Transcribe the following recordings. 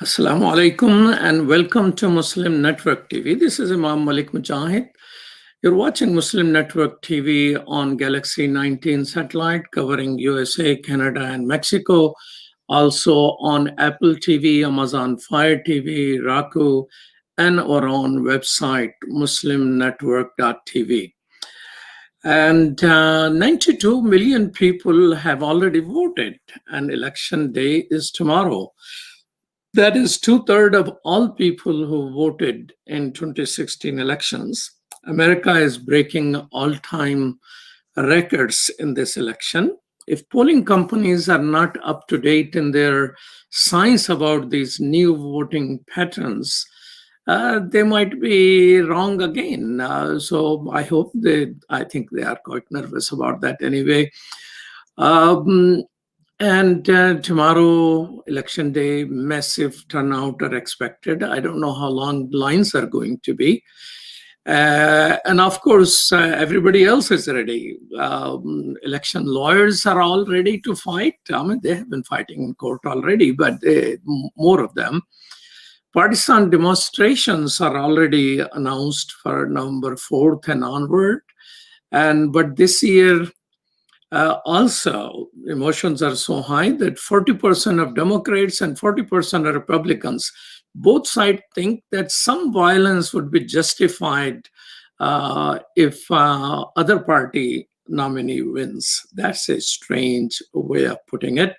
Assalamu alaikum and welcome to Muslim Network TV. This is Imam Malik Mujahid. You're watching Muslim Network TV on Galaxy 19 satellite covering USA, Canada, and Mexico. Also on Apple TV, Amazon Fire TV, Roku, and our own website, muslimnetwork.tv. And 92 million people have already voted, and election day is tomorrow. That is two-thirds of all people who voted in 2016 elections. America is breaking all-time records in this election. If polling companies are not up to date in their science about these new voting patterns, they might be wrong again. So I think they are quite nervous about that anyway. And tomorrow, election day, massive turnout are expected. I don't know how long lines are going to be. And of course, everybody else is ready. Election lawyers are all ready to fight. I mean, they have been fighting in court already, but more of them. Partisan demonstrations are already announced for November 4th and onward. But this year, also, emotions are so high that 40% of Democrats and 40% of Republicans, both sides think that some violence would be justified if other party nominee wins. That's a strange way of putting it.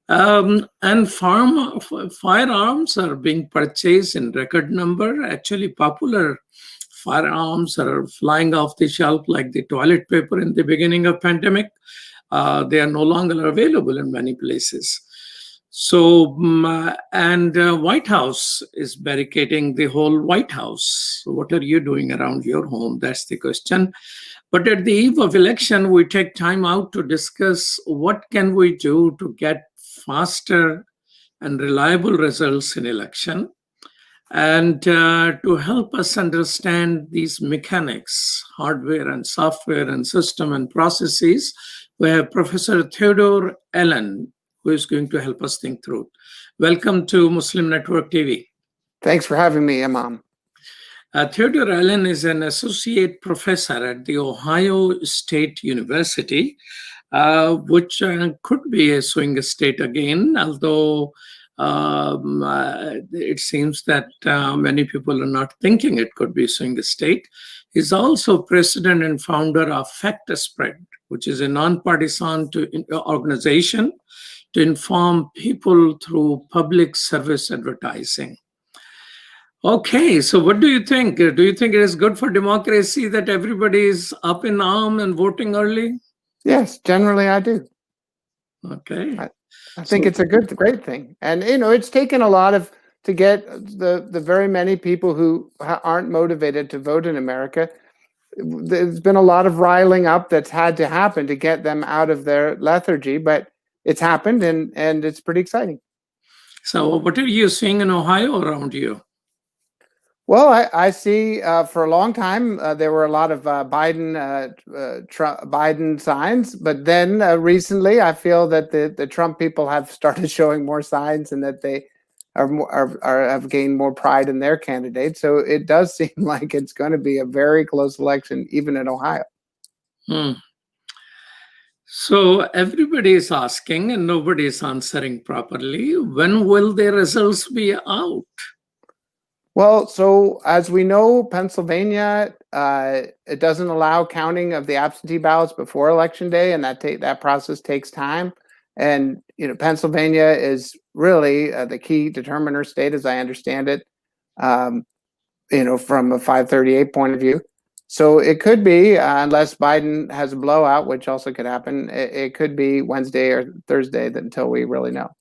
And firearms are being purchased in record number. Actually, popular firearms are flying off the shelf like the toilet paper in the beginning of pandemic. They are no longer available in many places. So, White House is barricading the whole White House. So what are you doing around your home? That's the question. But at the eve of election, we take time out to discuss what can we do to get faster and reliable results in election. And to help us understand these mechanics, hardware and software and system and processes, we have Professor Theodore Allen, who is going to help us think through. Welcome to Muslim Network TV. Thanks for having me, Imam. Theodore Allen is an associate professor at the Ohio State University, which could be a swing state again, although it seems that many people are not thinking it could be swing state. He's also president and founder of Fact Spread, which is a nonpartisan organization to inform people through public service advertising. Okay, so what do you think? Do you think it is good for democracy that everybody is up in arm and voting early? Yes, generally I do. Okay. I think it's a great thing. And, it's taken a lot to get the very many people who aren't motivated to vote in America. There's been a lot of riling up that's had to happen to get them out of their lethargy, but it's happened and it's pretty exciting. So what are you seeing in Ohio around you? Well, I see for a long time there were a lot of Biden signs, but then recently I feel that the Trump people have started showing more signs and that they have gained more pride in their candidate. So it does seem like it's going to be a very close election, even in Ohio. So everybody is asking and nobody is answering properly. When will the results be out? Well, so as we know, Pennsylvania, it doesn't allow counting of the absentee ballots before Election Day, and that process takes time. And Pennsylvania is really the key determiner state, as I understand it. From a 538 point of view. So it could be, unless Biden has a blowout, which also could happen, it could be Wednesday or Thursday until we really know.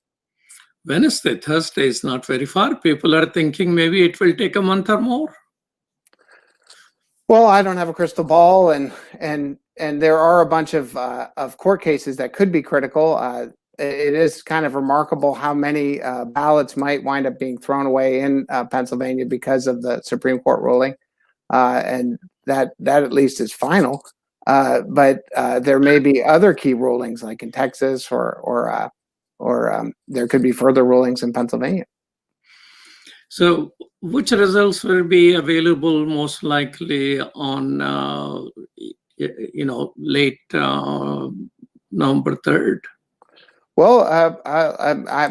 Wednesday, Thursday is not very far. People are thinking maybe it will take a month or more. Well, I don't have a crystal ball, and there are a bunch of court cases that could be critical. It is kind of remarkable how many ballots might wind up being thrown away in Pennsylvania because of the Supreme Court ruling, and that at least is final. But there may be other key rulings, like in Texas, or there could be further rulings in Pennsylvania. So, which results will be available most likely on, late November 3rd? Well,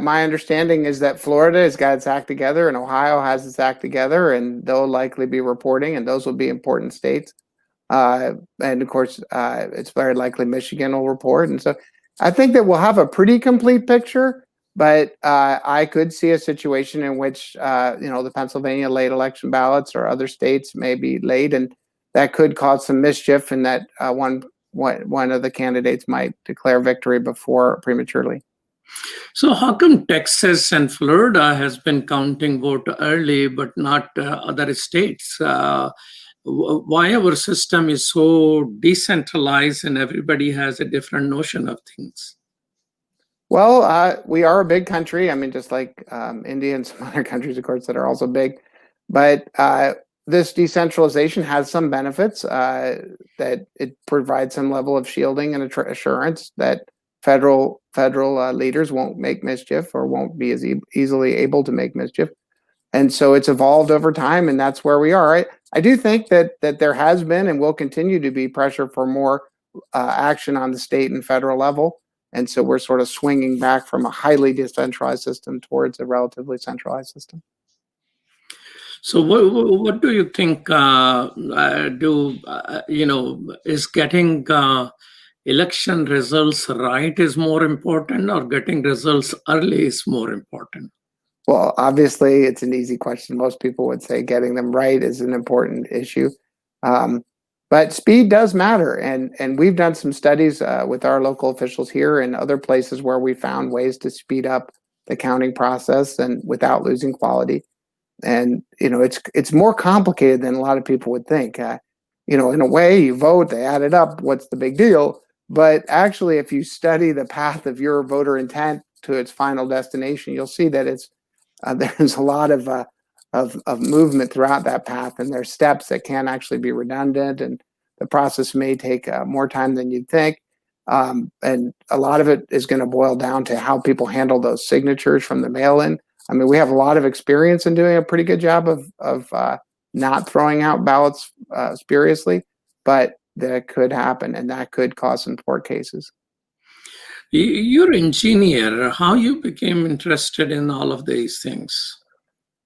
my understanding is that Florida has got its act together and Ohio has its act together, and they'll likely be reporting, and those will be important states. And of course, it's very likely Michigan will report. And so I think that we'll have a pretty complete picture, but I could see a situation in which, the Pennsylvania late election ballots or other states may be late, and that could cause some mischief in that one of the candidates might declare victory prematurely. So how come Texas and Florida has been counting vote early, but not other states? Why our system is so decentralized and everybody has a different notion of things? Well, we are a big country. I mean, just like India and some other countries, of course, that are also big. But this decentralization has some benefits, that it provides some level of shielding and assurance that federal leaders won't make mischief or won't be as easily able to make mischief. And so it's evolved over time, and that's where we are. I do think that there has been and will continue to be pressure for more action on the state and federal level. And so we're sort of swinging back from a highly decentralized system towards a relatively centralized system. So what do you think is getting election results right is more important, or getting results early is more important? Well, obviously, it's an easy question. Most people would say getting them right is an important issue. But speed does matter. And we've done some studies with our local officials here and other places where we found ways to speed up the counting process and without losing quality. And, it's more complicated than a lot of people would think. In a way, you vote, they add it up. What's the big deal? But actually, if you study the path of your voter intent to its final destination, you'll see that there's a lot of movement throughout that path, and there's steps that can actually be redundant, and the process may take more time than you'd think. And a lot of it is going to boil down to how people handle those signatures from the mail-in. I mean, we have a lot of experience in doing a pretty good job of not throwing out ballots spuriously, but that could happen, and that could cause some court cases. You're an engineer. How you became interested in all of these things?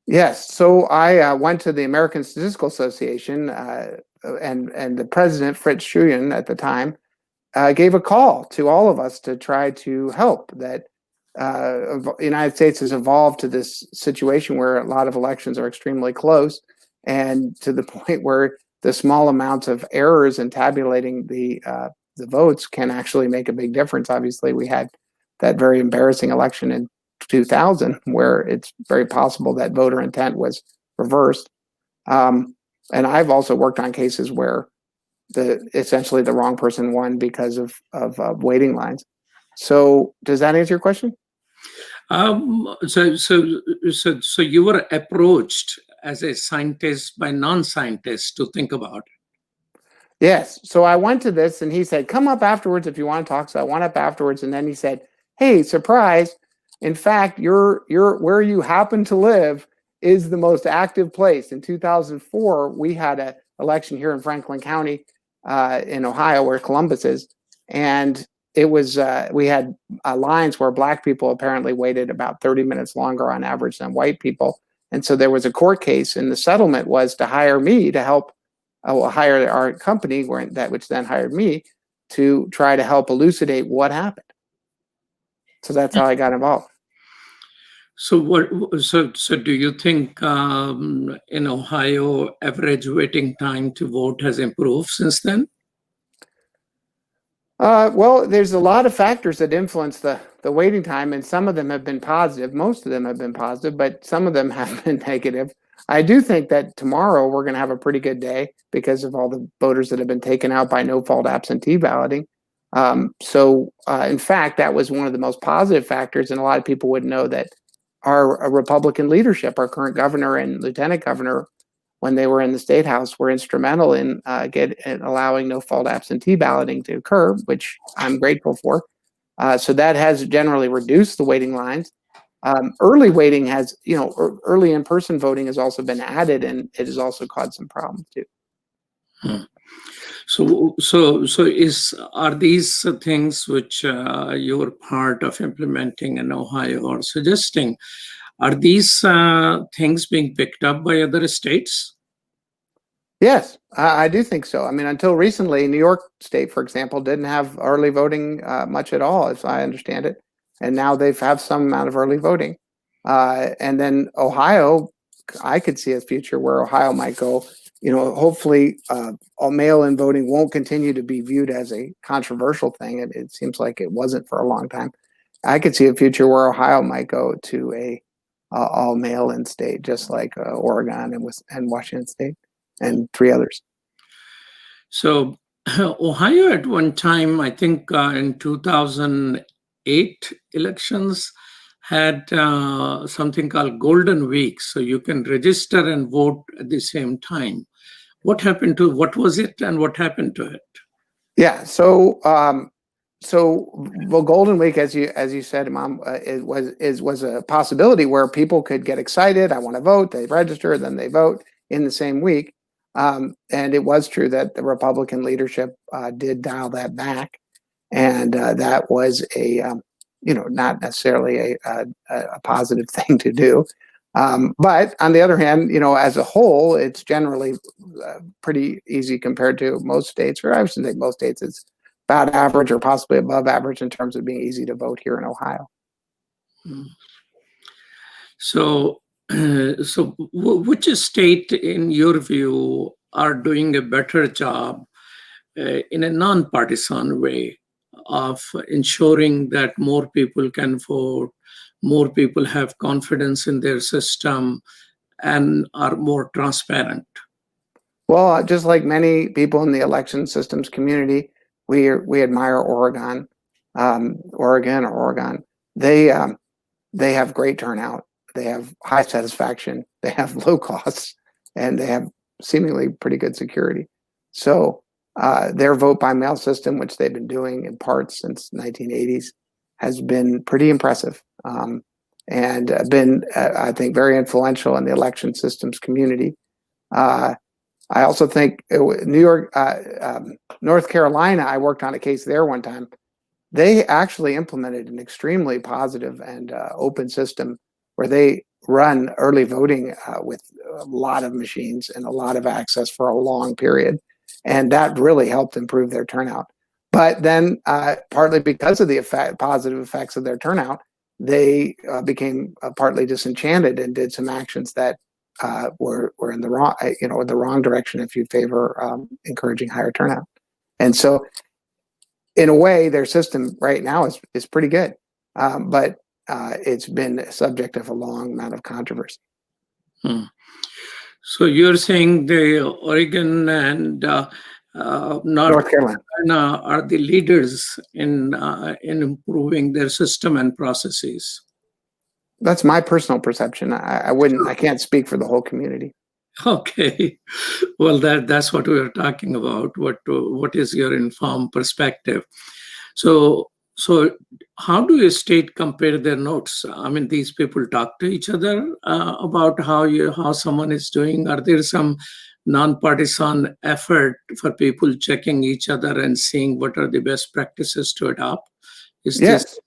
Yes. So I went to the American Statistical Association, and the president, Fritz Schuyen, at the time, gave a call to all of us to try to help. That the United States has evolved to this situation where a lot of elections are extremely close, and to the point where the small amounts of errors in tabulating the votes can actually make a big difference. Obviously, we had that very embarrassing election in 2000 where it's very possible that voter intent was reversed. And I've also worked on cases where essentially the wrong person won because of waiting lines. So does that answer your question? So you were approached as a scientist by non-scientists to think about it. Yes. So I went to this, and he said, "Come up afterwards if you want to talk." So I went up afterwards, and then he said, "Hey, surprise! In fact, your where you happen to live is the most active place." In 2004, we had an election here in Franklin County, in Ohio, where Columbus is, and it was we had lines where Black people apparently waited about 30 minutes longer on average than white people, and so there was a court case, and the settlement was to hire me to help. I will hire our company, which then hired me to try to help elucidate what happened. So that's how I got involved. So So do you think in Ohio average waiting time to vote has improved since then? Well, there's a lot of factors that influence the waiting time, and some of them have been positive. Most of them have been positive, but some of them have been negative. I do think that tomorrow we're going to have a pretty good day because of all the voters that have been taken out by no-fault absentee balloting. In fact, that was one of the most positive factors, and a lot of people would know that our Republican leadership, our current governor and lieutenant governor, when they were in the State House, were instrumental in allowing no-fault absentee balloting to occur, which I'm grateful for. So that has generally reduced the waiting lines. Early voting has, early in-person voting has also been added, and it has also caused some problems too. Are these things which you're part of implementing in Ohio or suggesting, are these things being picked up by other states? Yes, I do think so. I mean, until recently, New York State, for example, didn't have early voting much at all, as I understand it. And now they've have some amount of early voting. And then Ohio, I could see a future where Ohio might go, hopefully mail-in voting won't continue to be viewed as a controversial thing. It seems like it wasn't for a long time. I could see a future where Ohio might go to a all mail-in state, just like Oregon and Washington State and 3 others. So Ohio at one time, I think in 2008 elections, had something called Golden Week. So you can register and vote at the same time. What was it and what happened to it? Yeah, well, Golden Week, as you said, Imam, it was a possibility where people could get excited. I want to vote. They register, then they vote in the same week. And it was true that the Republican leadership did dial that back, and that was not necessarily a positive thing to do. But on the other hand, as a whole, it's generally pretty easy compared to most states, or I shouldn't say most states. It's about average or possibly above average in terms of being easy to vote here in Ohio. So, which state, in your view, are doing a better job in a non-partisan way of ensuring that more people can vote, more people have confidence in their system, and are more transparent? Well, just like many people in the election systems community, we admire Oregon. Oregon. They have great turnout. They have high satisfaction. They have low costs, and they have seemingly pretty good security. So their vote by mail system, which they've been doing in parts since 1980s, has been pretty impressive, and been, I think, very influential in the election systems community. I also think North Carolina, I worked on a case there one time. They actually implemented an extremely positive and open system where they run early voting with a lot of machines and a lot of access for a long period. And that really helped improve their turnout. But then partly because of the positive effects of their turnout, they became partly disenchanted and did some actions that were in the wrong direction if you favor encouraging higher turnout. And so in a way, their system right now is pretty good, but it's been a subject of a long amount of controversy. So you're saying the Oregon and North Carolina are the leaders in improving their system and processes? That's my personal perception. I can't speak for the whole community. Okay, well, that's what we are talking about. What is your informed perspective? So how do a state compare their notes? I mean, these people talk to each other about how someone is doing. Are there some non-partisan effort for people checking each other and seeing what are the best practices to adopt? Yes.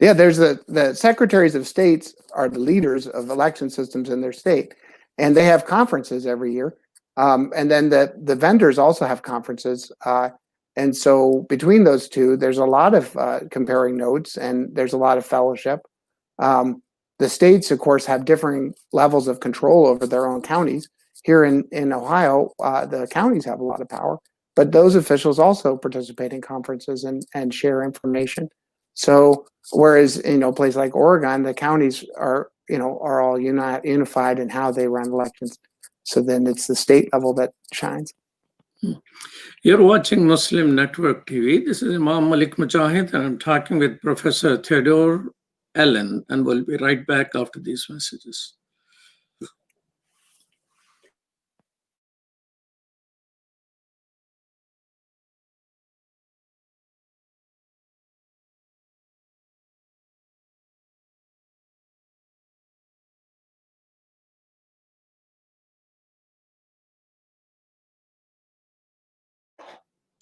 Yeah, there's the secretaries of states are the leaders of election systems in their state, and they have conferences every year. And then the vendors also have conferences. And so between those two, there's a lot of comparing notes, and there's a lot of fellowship. The states, of course, have differing levels of control over their own counties. Here in Ohio, the counties have a lot of power, but those officials also participate in conferences and share information. So whereas a place like Oregon, the counties are all unified in how they run elections. So then it's the state level that shines. You're watching Muslim Network TV. This is Imam Malik Mujahid, and I'm talking with Professor Theodore Allen, and we'll be right back after these messages.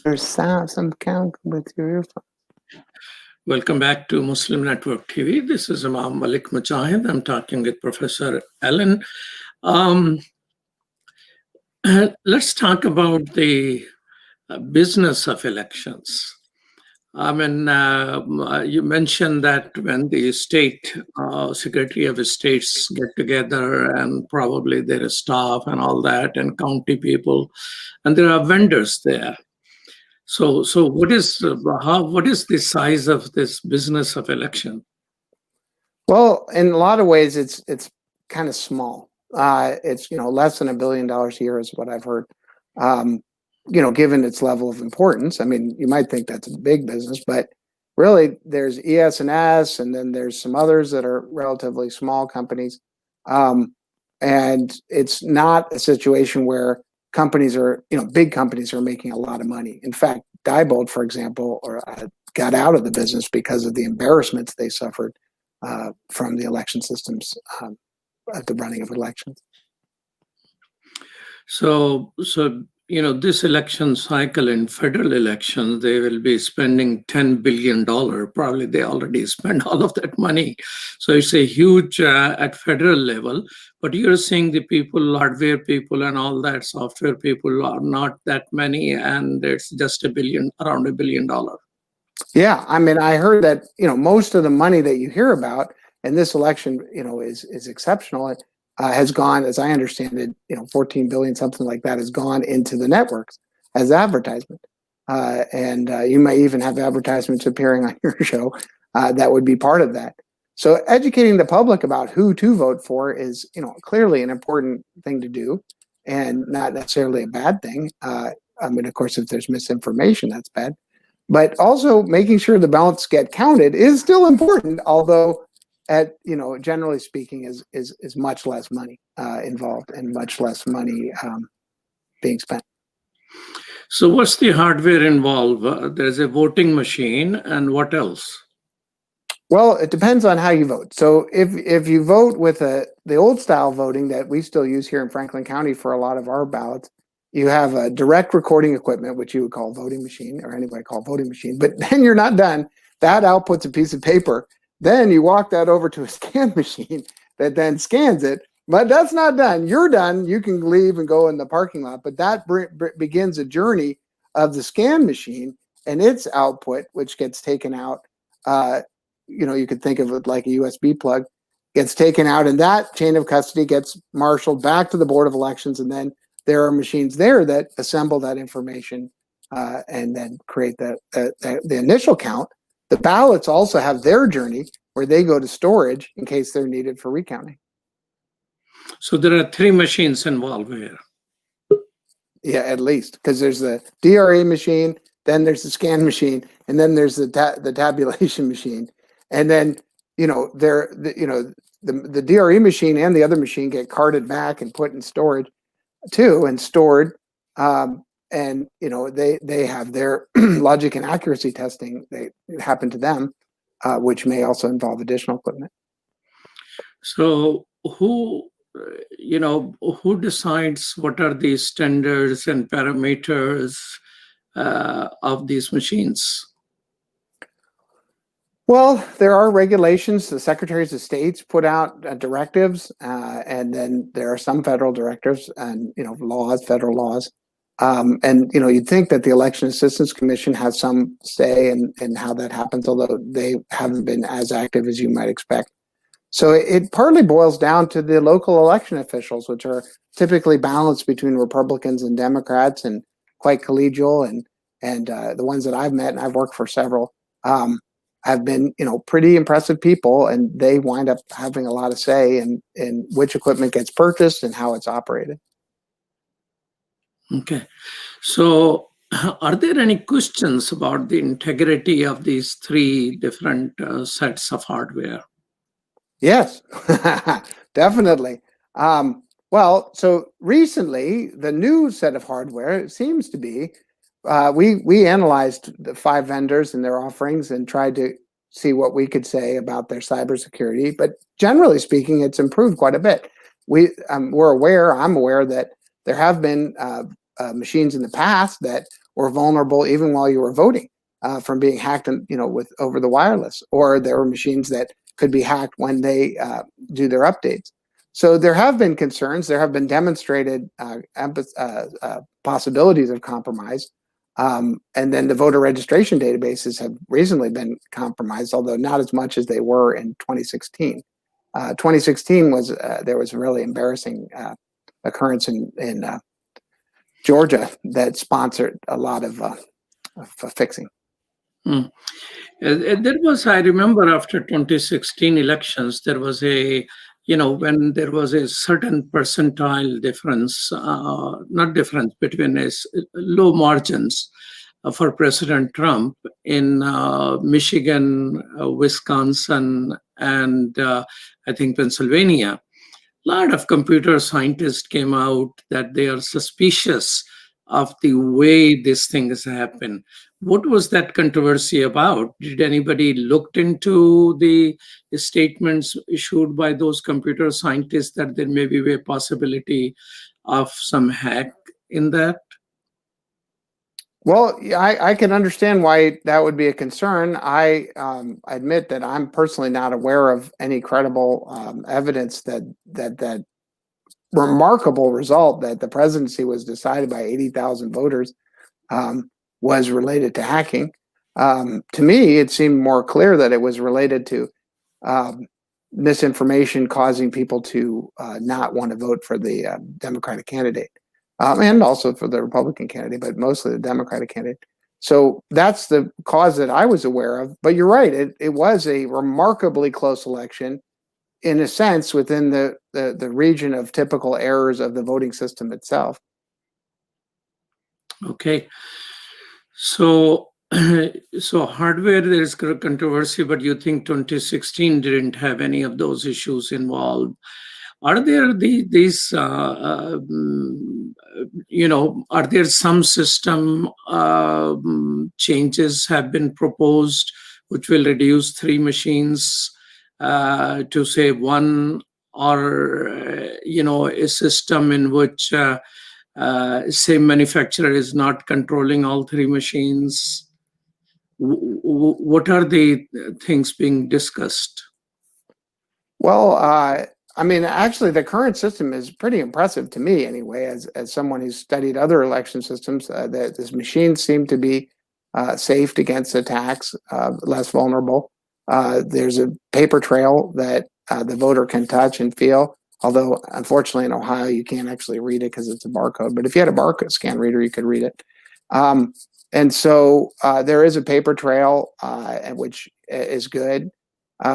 There's some count with your earphone. Welcome back to Muslim Network TV. This is Imam Malik Mujahid. I'm talking with Professor Allen. Let's talk about the business of elections. I mean, you mentioned that when the state Secretary of States get together and probably there is staff and all that and county people, and there are vendors there. So what is the size of this business of election? Well, in a lot of ways, it's kind of small. It's less than $1 billion a year is what I've heard. Given its level of importance, I mean, you might think that's a big business, but really, there's ES&S, and then there's some others that are relatively small companies, and it's not a situation where companies are, big companies are making a lot of money. In fact, Diebold, for example, got out of the business because of the embarrassments they suffered from the election systems at the running of elections. So this election cycle in federal elections, they will be spending $10 billion. Probably they already spent all of that money. So it's a huge at federal level. But you're saying the people, hardware people and all that, software people are not that many, and it's just around $1 billion. Yeah, I mean, I heard that most of the money that you hear about in this election, is exceptional. It has gone, as I understand it, 14 billion, something like that, has gone into the networks as advertisement, and you may even have advertisements appearing on your show that would be part of that. So educating the public about who to vote for is, clearly an important thing to do, and not necessarily a bad thing. I mean, of course, if there's misinformation, that's bad. But also making sure the ballots get counted is still important, although generally speaking, is much less money involved and much less money being spent. So what's the hardware involved? There's a voting machine, and what else? Well, it depends on how you vote. So if you vote with the old style voting that we still use here in Franklin County for a lot of our ballots, you have a direct recording equipment, which you would call voting machine, or anybody call voting machine. But then you're not done. That outputs a piece of paper. Then you walk that over to a scan machine that then scans it. But that's not done. You're done. You can leave and go in the parking lot. But that begins a journey of the scan machine and its output, which gets taken out. You could think of it like a USB plug, gets taken out, and that chain of custody gets marshaled back to the Board of Elections, and then there are machines there that assemble that information and then create the initial count. The ballots also have their journey where they go to storage in case they're needed for recounting. So there are 3 machines involved here. Yeah, at least, because there's the DRA machine, then there's the scan machine, and then there's the tabulation machine. And then, the DRE machine and the other machine get carted back and put in storage too, and stored. And they have their logic and accuracy testing. They happen to them, which may also involve additional equipment. So who decides what are the standards and parameters of these machines? Well, there are regulations. The secretaries of states put out directives, and then there are some federal directives and laws, federal laws. And you'd think that the Election Assistance Commission has some say in how that happens, although they haven't been as active as you might expect. So it partly boils down to the local election officials, which are typically balanced between Republicans and Democrats and quite collegial. And the ones that I've met, and I've worked for several, have been pretty impressive people, and they wind up having a lot of say in which equipment gets purchased and how it's operated. Okay, so are there any questions about the integrity of these 3 different sets of hardware? Yes, definitely. Well, so recently, the new set of hardware seems to be, we analyzed the 5 vendors and their offerings and tried to see what we could say about their cybersecurity. But generally speaking, it's improved quite a bit. I'm aware that there have been machines in the past that were vulnerable even while you were voting from being hacked, with over the wireless, or there were machines that could be hacked when they do their updates. So there have been concerns. There have been demonstrated possibilities of compromise. And then the voter registration databases have recently been compromised, although not as much as they were in 2016. 2016 was there was a really embarrassing occurrence in Georgia that sponsored a lot of fixing. There was, I remember after 2016 elections, there was when there was a certain percentile difference, not difference, between low margins for President Trump in Michigan, Wisconsin, and I think Pennsylvania. A lot of computer scientists came out that they are suspicious of the way these things happen. What was that controversy about? Did anybody look into the statements issued by those computer scientists that there may be a possibility of some hack in that? Well, I can understand why that would be a concern. I admit that I'm personally not aware of any credible evidence that remarkable result that the presidency was decided by 80,000 voters was related to hacking. To me, it seemed more clear that it was related to misinformation causing people to not want to vote for the Democratic candidate. And also for the Republican candidate, but mostly the Democratic candidate. So that's the cause that I was aware of. But you're right, it was a remarkably close election, in a sense, within the region of typical errors of the voting system itself. Okay. So hardware, there is controversy, but you think 2016 didn't have any of those issues involved. Are there are there some system changes have been proposed which will reduce 3 machines to say 1, or a system in which same manufacturer is not controlling all 3 machines? What are the things being discussed? Well, I mean, actually, the current system is pretty impressive to me, anyway, as someone who's studied other election systems. That this machines seem to be safe against attacks, less vulnerable. There's a paper trail that the voter can touch and feel. Although, unfortunately, in Ohio, you can't actually read it because it's a barcode. But if you had a barcode scan reader, you could read it. And so there is a paper trail, which is good.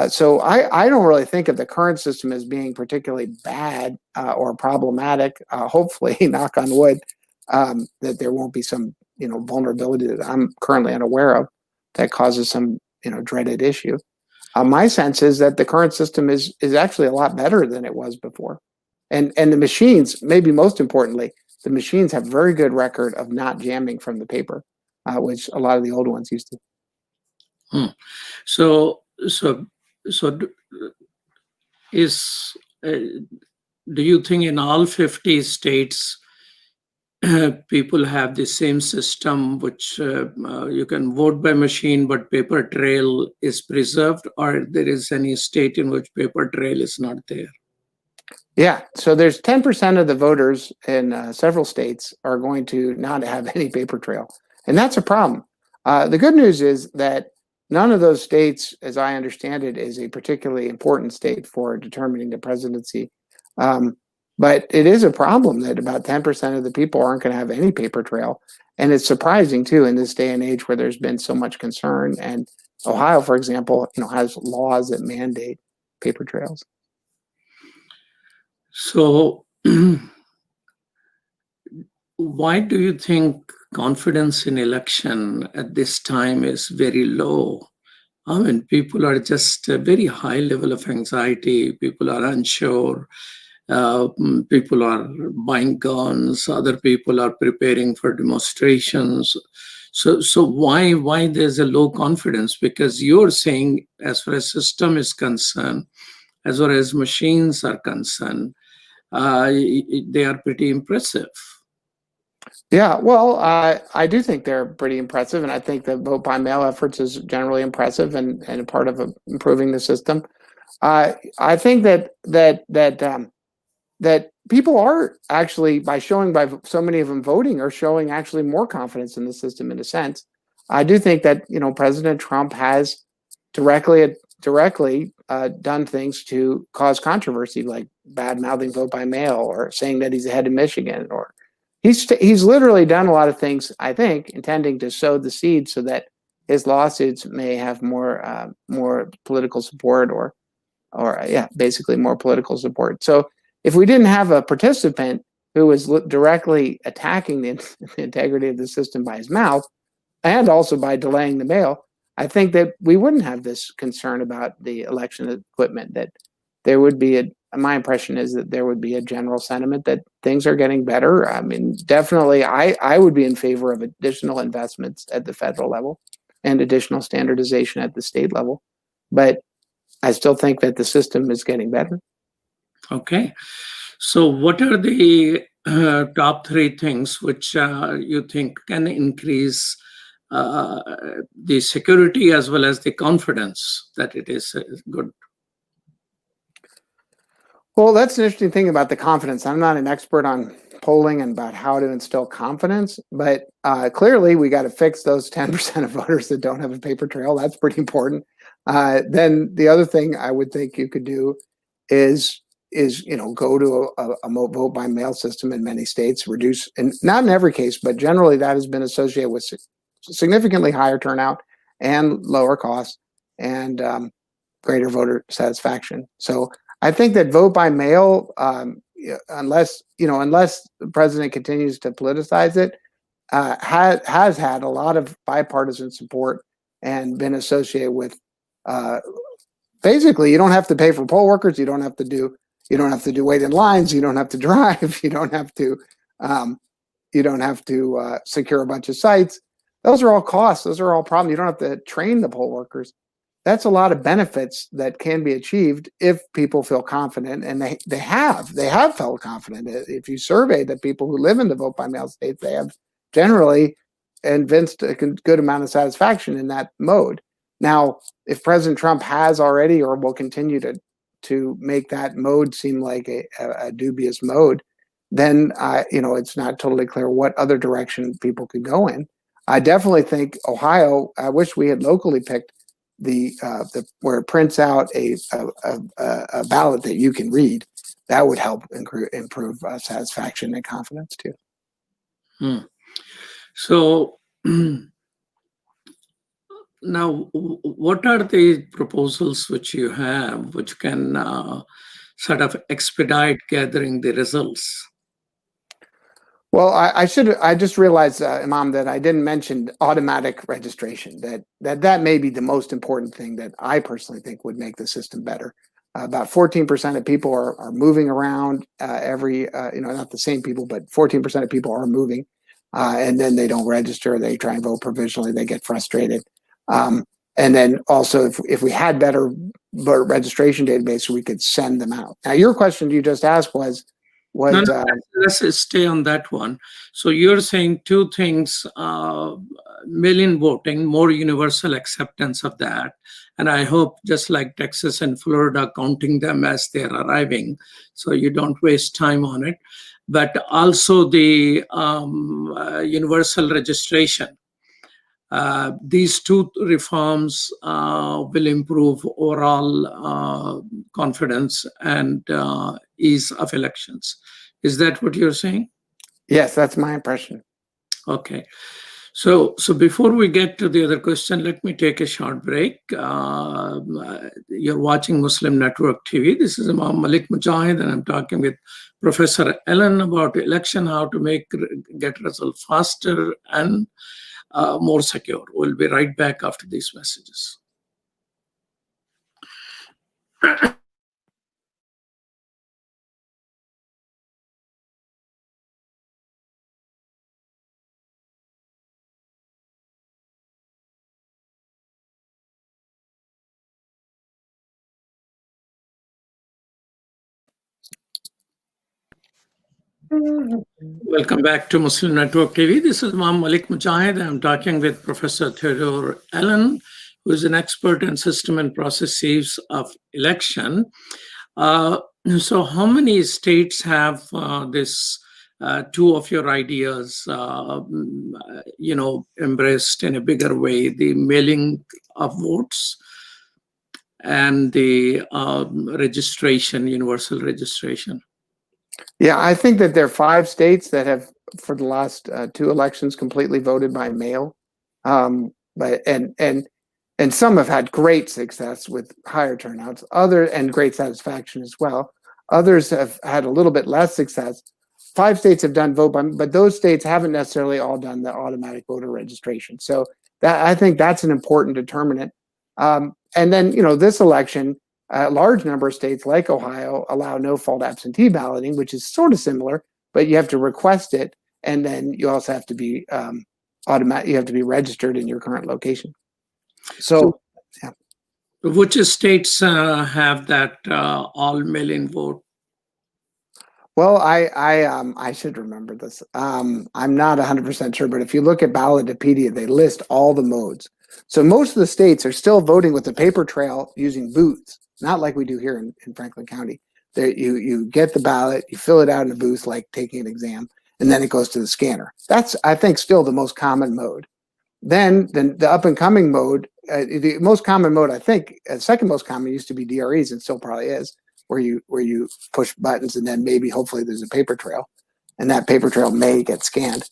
So I don't really think of the current system as being particularly bad or problematic. Hopefully, knock on wood, that there won't be some vulnerability that I'm currently unaware of that causes some dreaded issue. My sense is that the current system is actually a lot better than it was before, and the machines, maybe most importantly, the machines have very good record of not jamming from the paper, which a lot of the old ones used to. So do you think in all 50 states people have the same system, which you can vote by machine, but paper trail is preserved, or there is any state in which paper trail is not there? Yeah, so there's 10% of the voters in several states are going to not have any paper trail, and that's a problem. The good news is that none of those states, as I understand it, is a particularly important state for determining the presidency. But it is a problem that about 10% of the people aren't going to have any paper trail. And it's surprising, too, in this day and age where there's been so much concern. And Ohio, for example, has laws that mandate paper trails. So why do you think confidence in election at this time is very low? I mean, people are just a very high level of anxiety. People are unsure. People are buying guns. Other people are preparing for demonstrations. So why there's a low confidence? Because you're saying, as far as system is concerned, as far as machines are concerned, they are pretty impressive. Yeah, well, I do think they're pretty impressive, and I think the vote by mail efforts is generally impressive and a part of improving the system. I think that people are actually by so many of them voting are showing actually more confidence in the system in a sense. I do think that President Trump has directly done things to cause controversy, like bad mouthing vote by mail or saying that he's ahead of Michigan, or he's literally done a lot of things, I think, intending to sow the seed so that his lawsuits may have more political support, or yeah, basically more political support. So if we didn't have a participant who was directly attacking the integrity of the system by his mouth and also by delaying the mail, I think that we wouldn't have this concern about the election equipment. That there would be my impression is that there would be a general sentiment that things are getting better. I mean, definitely, I would be in favor of additional investments at the federal level and additional standardization at the state level. But I still think that the system is getting better. Okay. So, what are the top three things which you think can increase the security as well as the confidence that it is good? Well, that's an interesting thing about the confidence. I'm not an expert on polling and about how to instill confidence, but clearly we got to fix those 10% of voters that don't have a paper trail. That's pretty important. Then the other thing I would think you could do is go to a vote by mail system in many states, reduce, and not in every case, but generally that has been associated with significantly higher turnout and lower costs and greater voter satisfaction. So I think that vote by mail, unless the president continues to politicize it, has had a lot of bipartisan support and been associated with. Basically, you don't have to pay for poll workers. You don't have to wait in lines. You don't have to drive. You don't have to. Secure a bunch of sites. Those are all costs. Those are all problems. You don't have to train the poll workers. That's a lot of benefits that can be achieved if people feel confident, and they have felt confident. If you survey the people who live in the vote by mail states, they have generally evinced a good amount of satisfaction in that mode. Now, if President Trump has already or will continue to make that mode seem like a dubious mode, then it's not totally clear what other direction people could go in. I definitely think Ohio. I wish we had locally picked the where it prints out a ballot that you can read. That would help improve satisfaction and confidence too. So now, what are the proposals which you have which can sort of expedite gathering the results? Well, I just realized, Imam, that I didn't mention automatic registration. That may be the most important thing that I personally think would make the system better. About 14% of people are moving around every, not the same people, but 14% of people are moving, and then they don't register. They try and vote provisionally. They get frustrated. And then also, if we had better voter registration database, we could send them out. Now, your question you just asked was. No, let's stay on that one. So you're saying two things: mail-in voting, more universal acceptance of that, and I hope just like Texas and Florida, counting them as they're arriving, so you don't waste time on it. But also the universal registration. These two reforms will improve overall confidence and ease of elections. Is that what you're saying? Yes, that's my impression. Okay. So before we get to the other question, let me take a short break. You're watching Muslim Network TV. This is Imam Malik Mujahid, and I'm talking with Professor Allen about election, how to get results faster and more secure. We'll be right back after these messages. Welcome back to Muslim Network TV. This is Imam Malik Mujahid. I'm talking with Professor Theodore Allen, who is an expert in system and processes of election. So how many states have this two of your ideas, embraced in a bigger way, the mailing of votes and the registration, universal registration? Yeah, I think that there are 5 states that have, for the last 2 elections, completely voted by mail. And some have had great success with higher turnouts, and great satisfaction as well. Others have had a little bit less success. 5 states have done vote by, but those states haven't necessarily all done the automatic voter registration. So that, I think that's an important determinant. And then, this election, a large number of states like Ohio allow no-fault absentee balloting, which is sort of similar, but you have to request it, and then you also have to be You have to be registered in your current location. So yeah. Which states have that all mail-in vote? Well, I should remember this. I'm not 100% sure, but if you look at Ballotopedia, they list all the modes. So most of the states are still voting with the paper trail using booths, not like we do here in Franklin County. There, you get the ballot, you fill it out in a booth like taking an exam, and then it goes to the scanner. That's, I think, still the most common mode. Then the up and coming mode, the most common mode, I think, second most common used to be DREs, and still probably is, where you push buttons and then maybe hopefully there's a paper trail, and that paper trail may get scanned.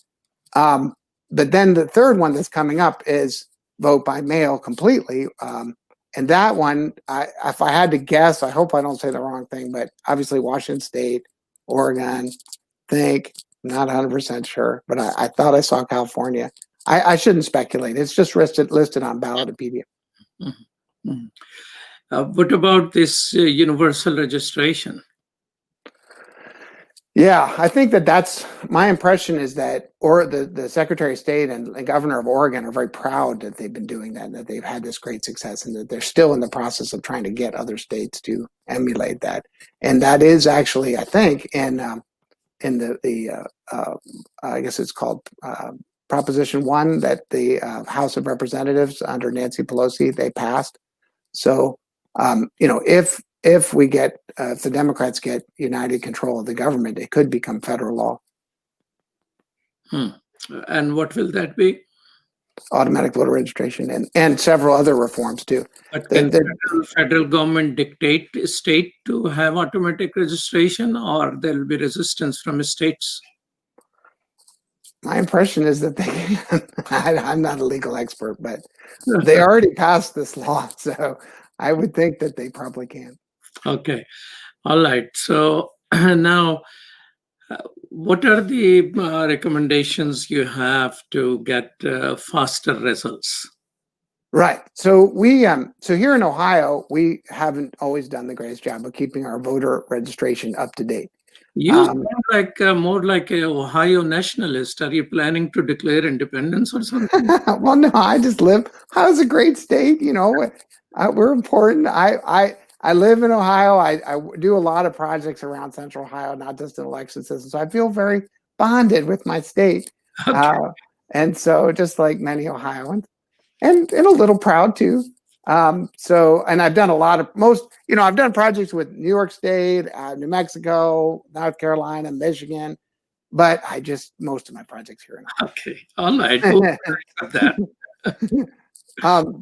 But then the third one that's coming up is vote by mail completely. And that one, if I had to guess, I hope I don't say the wrong thing, but obviously Washington State, Oregon, I'm not 100% sure, but I thought I saw California. I shouldn't speculate. It's just listed on Ballotopedia. Mm-hmm. What about this universal registration? Yeah, I think that's my impression is that, or the Secretary of State and Governor of Oregon are very proud that they've been doing that, and that they've had this great success, and that they're still in the process of trying to get other states to emulate that. And that is actually, I think, in the I guess it's called Proposition 1 that the House of Representatives under Nancy Pelosi, they passed. So, if we get, if the Democrats get united control of the government, it could become federal law. And what will that be? Automatic voter registration and several other reforms too. But can the federal government dictate a state to have automatic registration, or there will be resistance from states? My impression is that they can. I'm not a legal expert, but they already passed this law, so I would think that they probably can. Okay. All right. So now, what are the recommendations you have to get faster results? Right. So so here in Ohio, we haven't always done the greatest job of keeping our voter registration up to date. You sound like more like an Ohio nationalist. Are you planning to declare independence or something? Well, no, I just live. Ohio's a great state. We're important. I live in Ohio. I do a lot of projects around Central Ohio, not just an election system. So I feel very bonded with my state. Okay. And so just like many Ohioans, and a little proud too. And I've done I've done projects with New York State, New Mexico, North Carolina, Michigan, but most of my projects here in Ohio. Okay. All right. We'll accept that.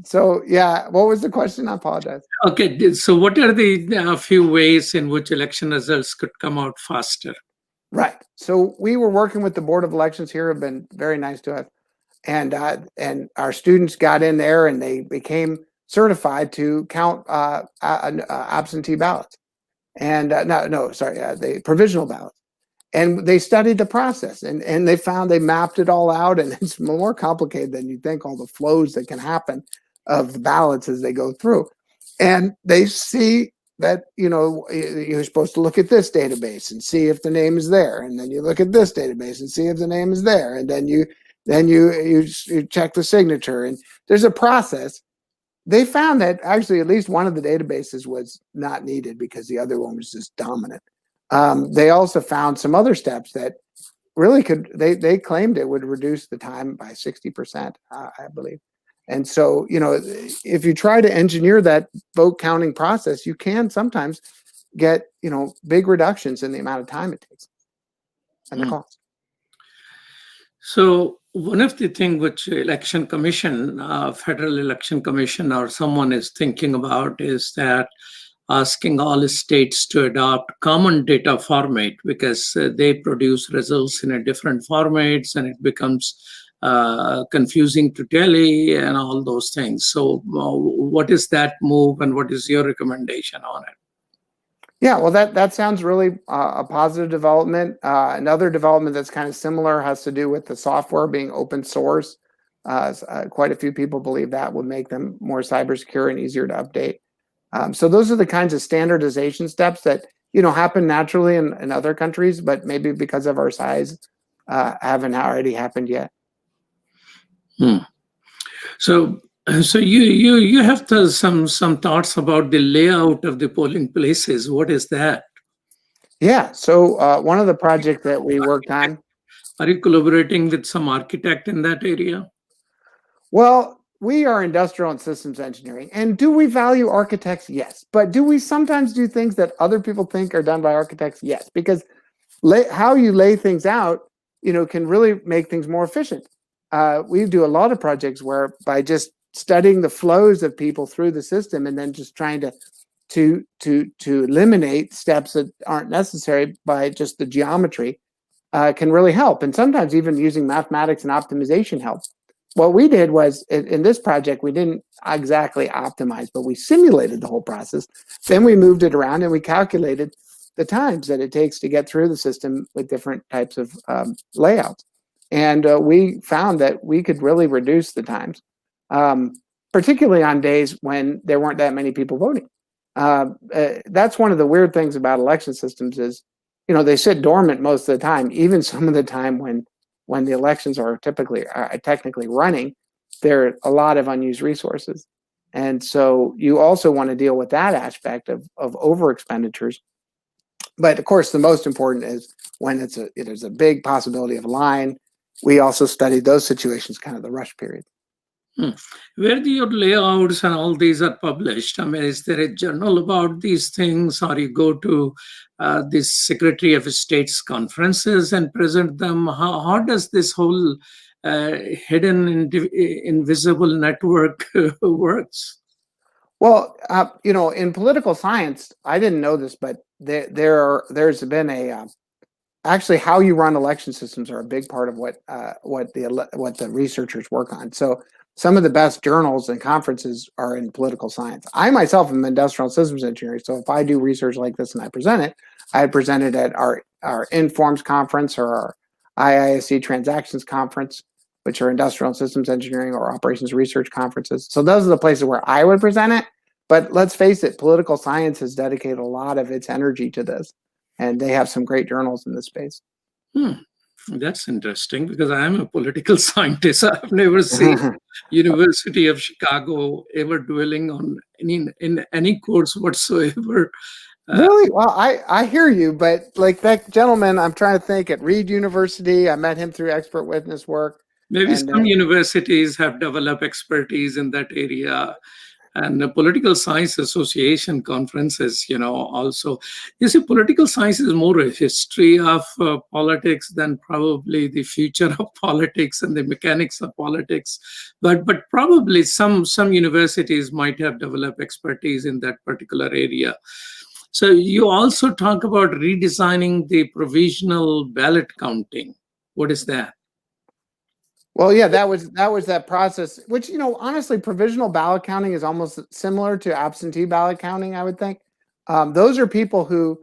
So yeah, what was the question? I apologize. Okay, so what are the few ways in which election results could come out faster? Right. So we were working with the Board of Elections here, have been very nice to us, and our students got in there and they became certified to count absentee ballots, and the provisional ballots. And they studied the process, and they found they mapped it all out, and it's more complicated than you think, all the flows that can happen of the ballots as they go through. And they see that, you're supposed to look at this database and see if the name is there. And then you look at this database and see if the name is there. And then you check the signature, and there's a process. They found that actually at least one of the databases was not needed because the other one was just dominant. They also found some other steps that really they claimed it would reduce the time by 60%, I believe. And so, if you try to engineer that vote counting process, you can sometimes get, big reductions in the amount of time it takes and the cost. So one of the things which election commission, federal election commission or someone is thinking about is that asking all states to adopt common data format because they produce results in a different formats and it becomes confusing to tally and all those things. So what is that move and what is your recommendation on it? Yeah, well, that sounds really a positive development. Another development that's kind of similar has to do with the software being open source. Quite a few people believe that would make them more cyber secure and easier to update. So those are the kinds of standardization steps that happen naturally in other countries, but maybe because of our size, haven't already happened yet. So you have some thoughts about the layout of the polling places. What is that? Yeah. So one of the projects that we worked on. Are you collaborating with some architect in that area? Well, we are industrial and systems engineering. And do we value architects? Yes. But do we sometimes do things that other people think are done by architects? Yes. Because how you lay things out, can really make things more efficient. We do a lot of projects where by just studying the flows of people through the system and then just trying to eliminate steps that aren't necessary by just the geometry can really help. And sometimes even using mathematics and optimization helps. What we did was in this project, we didn't exactly optimize, but we simulated the whole process. Then we moved it around and we calculated the times that it takes to get through the system with different types of layouts. And we found that we could really reduce the times, particularly on days when there weren't that many people voting. That's one of the weird things about election systems is, they sit dormant most of the time, even some of the time when the elections are technically running, there are a lot of unused resources. And so you also want to deal with that aspect of over expenditures. But of course, the most important is when there's a big possibility of a line. We also studied those situations, kind of the rush period. Where do your layouts and all these are published? I mean, is there a journal about these things, or you go to the Secretary of State's conferences and present them? How does this whole hidden invisible network works? Well, in political science, I didn't know this, but there's been actually how you run election systems are a big part of what the researchers work on. So some of the best journals and conferences are in political science. I myself am industrial systems engineering, so if I do research like this and I present it at our Informs conference or our IISC transactions conference, which are industrial and systems engineering or operations research conferences. So those are the places where I would present it. But let's face it, political science has dedicated a lot of its energy to this, and they have some great journals in this space. That's interesting because I am a political scientist. I've never seen University of Chicago ever dwelling on in any course whatsoever. Really? Well, I hear you, but like that gentleman, I'm trying to think at Reed University, I met him through expert witness work. Maybe some universities have developed expertise in that area. And the Political Science Association conferences, also. You see, political science is more a history of politics than probably the future of politics and the mechanics of politics. But probably some universities might have developed expertise in that particular area. So you also talk about redesigning the provisional ballot counting. What is that? Well, yeah, that was that process, which, honestly, provisional ballot counting is almost similar to absentee ballot counting, I would think. Those are people who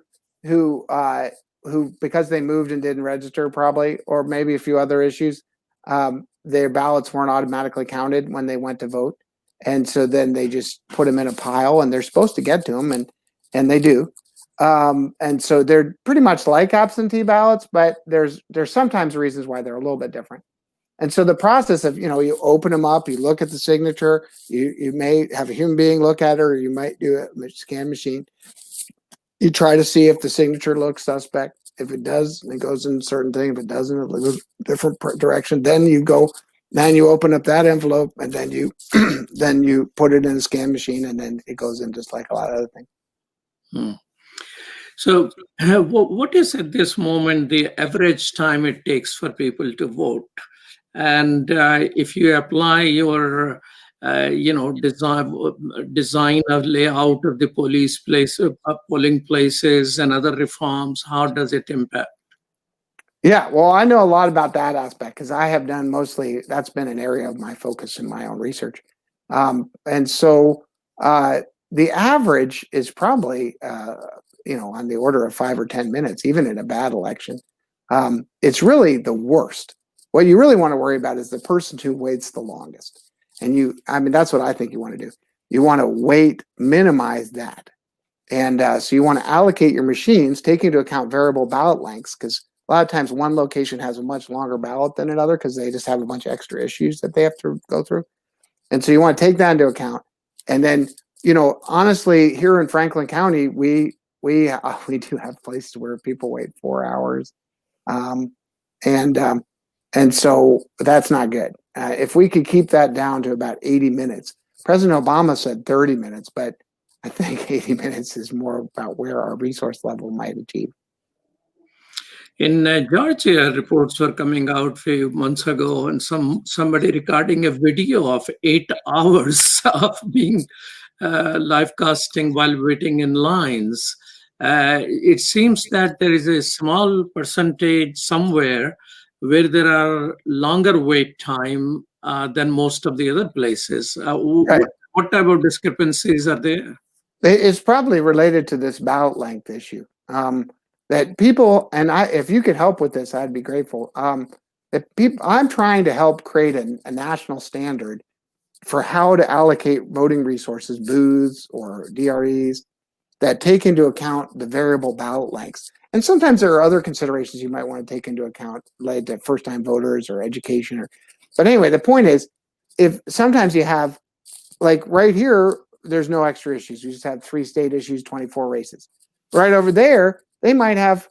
because they moved and didn't register probably, or maybe a few other issues, their ballots weren't automatically counted when they went to vote. And so then they just put them in a pile and they're supposed to get to them and they do. And so they're pretty much like absentee ballots, but there's sometimes reasons why they're a little bit different. And so the process of, you open them up, you look at the signature, you may have a human being look at it, or you might do a scan machine. You try to see if the signature looks suspect. If it does, it goes in a certain thing. If it doesn't, it goes different direction. Then you open up that envelope, and then you then you put it in a scan machine, and then it goes in just like a lot of other things. Hmm. So, what is at this moment the average time it takes for people to vote? And if you apply your, design of layout of the polling places and other reforms, how does it impact? Yeah, well, I know a lot about that aspect because I have done that's been an area of my focus in my own research. And so the average is probably, on the order of 5 or 10 minutes, even in a bad election. It's really the worst. What you really want to worry about is the person who waits the longest. And that's what I think you want to do. You want to minimize that. And so you want to allocate your machines, taking into account variable ballot lengths, because a lot of times one location has a much longer ballot than another because they just have a bunch of extra issues that they have to go through. And so you want to take that into account. And then, honestly, here in Franklin County, we do have places where people wait 4 hours. And so that's not good. If we could keep that down to about 80 minutes, President Obama said 30 minutes, but I think 80 minutes is more about where our resource level might achieve. In Georgia, reports were coming out a few months ago, and somebody recording a video of 8 hours of being live casting while waiting in lines. It seems that there is a small percentage somewhere where there are longer wait time than most of the other places. Right. What type of discrepancies are there? It's probably related to this ballot length issue. That people, and if you could help with this, I'd be grateful. I'm trying to help create a national standard for how to allocate voting resources, booths or DREs, that take into account the variable ballot lengths. And sometimes there are other considerations you might want to take into account related to first-time voters or education. But anyway, the point is, if sometimes you have, like right here, there's no extra issues. You just have 3 state issues, 24 races. Right over there, they might have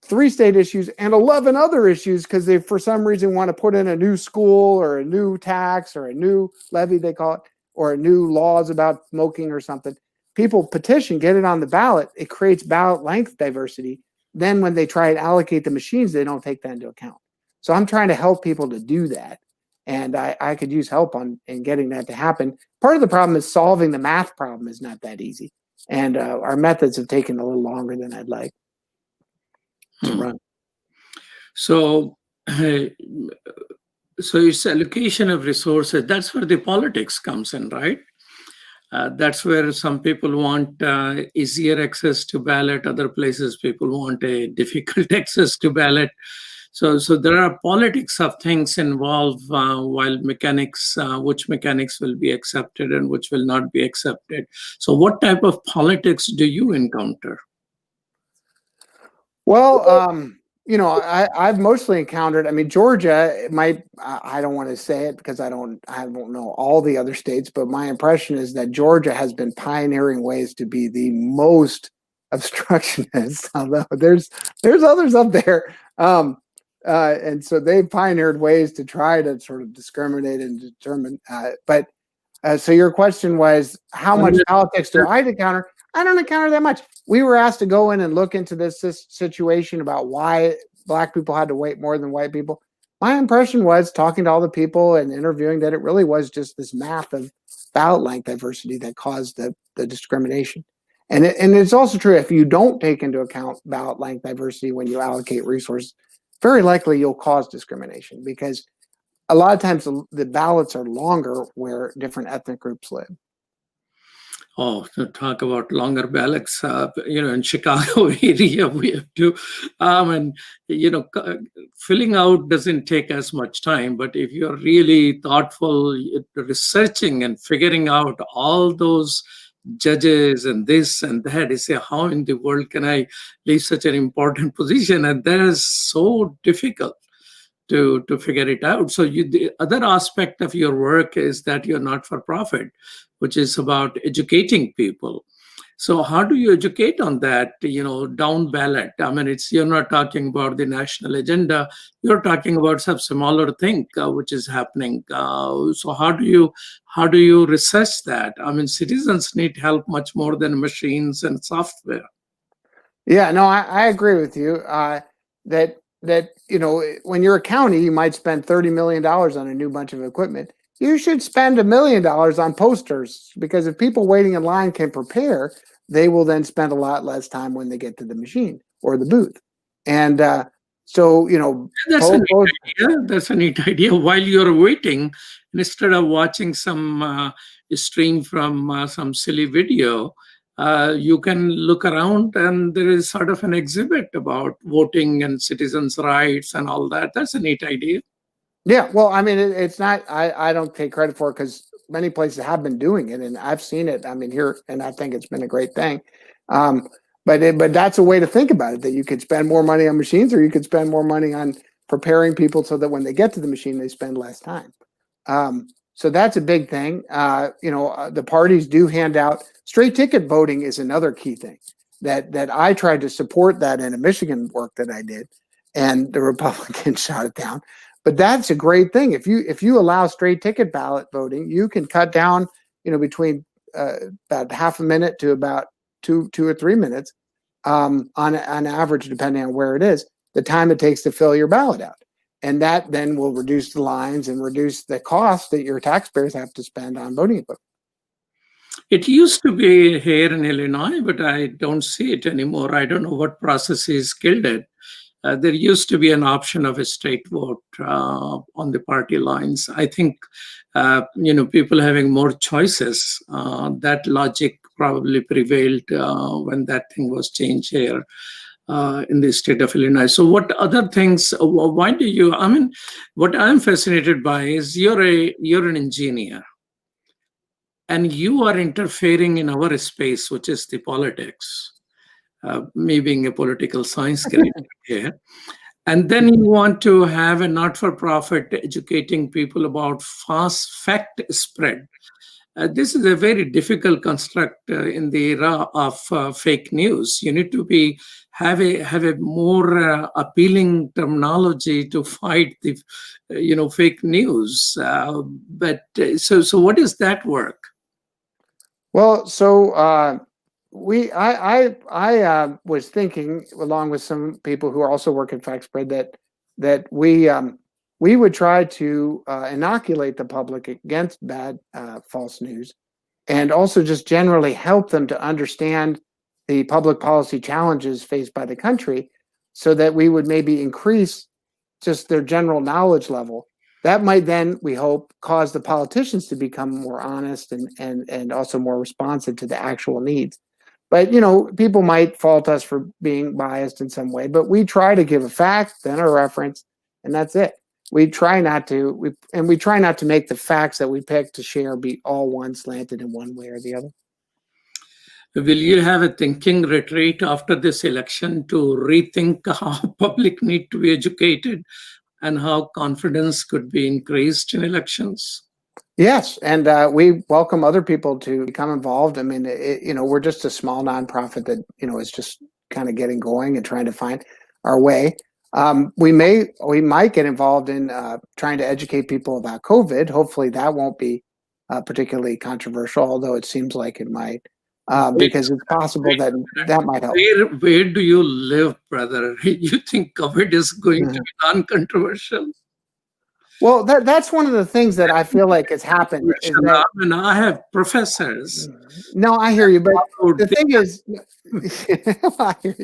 3 state issues and 11 other issues because they, for some reason, want to put in a new school or a new tax or a new levy, they call it, or new laws about smoking or something. People petition, get it on the ballot. It creates ballot length diversity. Then when they try to allocate the machines, they don't take that into account. So I'm trying to help people to do that. And I could use help in getting that to happen. Part of the problem is solving the math problem is not that easy. And our methods have taken a little longer than I'd like to run. So it's allocation of resources. That's where the politics comes in, right? That's where some people want easier access to ballot. Other places, people want a difficult access to ballot. So there are politics of things involved while mechanics, which mechanics will be accepted and which will not be accepted. So what type of politics do you encounter? Well, I've mostly encountered, Georgia might, I don't want to say it because I don't know all the other states, but my impression is that Georgia has been pioneering ways to be the most obstructionist, although there's others up there. And so they've pioneered ways to try to sort of discriminate and determine. So your question was, how much politics do I encounter? I don't encounter that much. We were asked to go in and look into this situation about why Black people had to wait more than white people. My impression was, talking to all the people and interviewing, that it really was just this math of ballot length diversity that caused the discrimination. And it's also true, if you don't take into account ballot length diversity when you allocate resources, very likely you'll cause discrimination, because a lot of times the ballots are longer where different ethnic groups live. Oh, to talk about longer ballots, in Chicago area, we have to, filling out doesn't take as much time, but if you're really thoughtful, researching and figuring out all those judges and this and that, you say, how in the world can I leave such an important position? And that is so difficult to figure it out. So the other aspect of your work is that you're not for profit, which is about educating people. So how do you educate on that, down ballot? I mean, you're not talking about the national agenda. You're talking about some smaller thing which is happening. So how do you research that? I mean, citizens need help much more than machines and software. Yeah, no, I agree with you. That when you're a county, you might spend $30 million on a new bunch of equipment. You should spend $1 million on posters, because if people waiting in line can prepare, they will then spend a lot less time when they get to the machine or the booth. And so That's a neat idea. That's a neat idea. While you're waiting, instead of watching some stream from some silly video, you can look around and there is sort of an exhibit about voting and citizens' rights and all that. That's a neat idea. Yeah, well, I mean, it's not. I don't take credit for it, because many places have been doing it, and I've seen it. I mean, here, and I think it's been a great thing. But that's a way to think about it, that you could spend more money on machines, or you could spend more money on preparing people so that when they get to the machine, they spend less time. So that's a big thing. The parties do hand out straight ticket voting is another key thing that I tried to support that in a Michigan work that I did, and the Republicans shot it down. But that's a great thing. If you allow straight ticket ballot voting, you can cut down, between about half a minute to about two or 3 minutes, on average, depending on where it is, the time it takes to fill your ballot out, and that then will reduce the lines and reduce the cost that your taxpayers have to spend on voting equipment. It used to be here in Illinois, but I don't see it anymore. I don't know what processes killed it. There used to be an option of a straight vote on the party lines. I think, people having more choices, that logic probably prevailed when that thing was changed here in the state of Illinois. So what other things, why do you, I mean, what I'm fascinated by is you're an engineer, and you are interfering in our space, which is the politics. Me being a political science graduate here. And then you want to have a not-for-profit educating people about fast fact spread. This is a very difficult construct in the era of fake news. You need to have a more appealing terminology to fight the fake news. So what is that work? Well, so I was thinking, along with some people who are also working fact spread, that we would try to inoculate the public against bad false news, and also just generally help them to understand the public policy challenges faced by the country, so that we would maybe increase just their general knowledge level. That might then, we hope, cause the politicians to become more honest and also more responsive to the actual needs. But people might fault us for being biased in some way, but we try to give a fact, then a reference, and that's it. We try not to make the facts that we pick to share be all one slanted in one way or the other. Will you have a thinking retreat after this election to rethink how public need to be educated and how confidence could be increased in elections? Yes, and we welcome other people to become involved. I mean, we're just a small nonprofit that is just kind of getting going and trying to find our way. We might get involved in trying to educate people about COVID. Hopefully, that won't be particularly controversial, although it seems like it might, because it's possible that might help. Where do you live, brother? You think COVID is going to be non-controversial? Well, that's one of the things that I feel like has happened. Is that, I have professors. No, I hear you, but the thing is,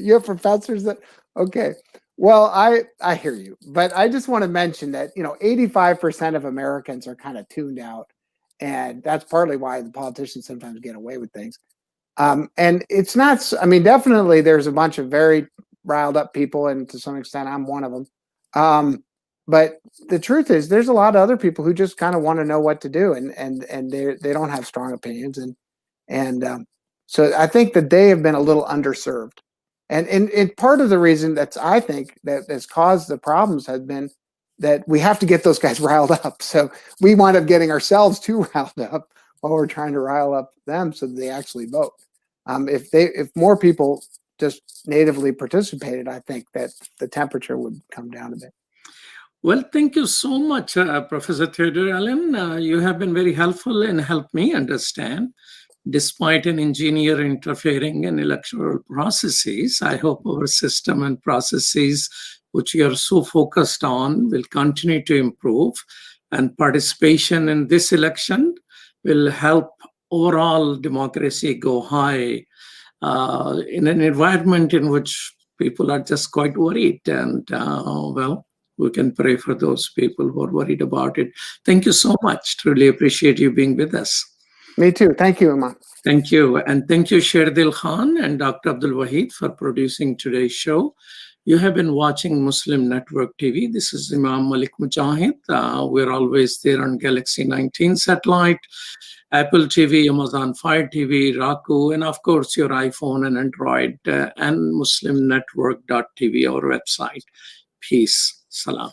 you have professors that, okay. Well, I hear you, but I just want to mention that 85% of Americans are kind of tuned out, and that's partly why the politicians sometimes get away with things. And it's not. I mean, definitely, there's a bunch of very riled up people, and to some extent, I'm one of them. But the truth is, there's a lot of other people who just kind of want to know what to do, and they don't have strong opinions, and so I think that they have been a little underserved, and part of the reason I think that has caused the problems has been that we have to get those guys riled up. So we wind up getting ourselves too riled up while we're trying to rile up them so that they actually vote. If more people just natively participated, I think that the temperature would come down a bit. Well, thank you so much, Professor Theodore Allen. You have been very helpful and helped me understand. Despite an engineer interfering in electoral processes, I hope our system and processes, which we are so focused on, will continue to improve, and participation in this election will help overall democracy go high in an environment in which people are just quite worried. And well, we can pray for those people who are worried about it. Thank you so much. Truly appreciate you being with us. Me too. Thank you, Imam. Thank you. And thank you, Sherdil Khan and Dr. Abdul Wahid, for producing today's show. You have been watching Muslim Network TV. This is Imam Malik Mujahid. We're always there on Galaxy 19 satellite, Apple TV, Amazon Fire TV, Roku, and of course your iPhone and Android, and muslimnetwork.tv, our website. Peace. Salam.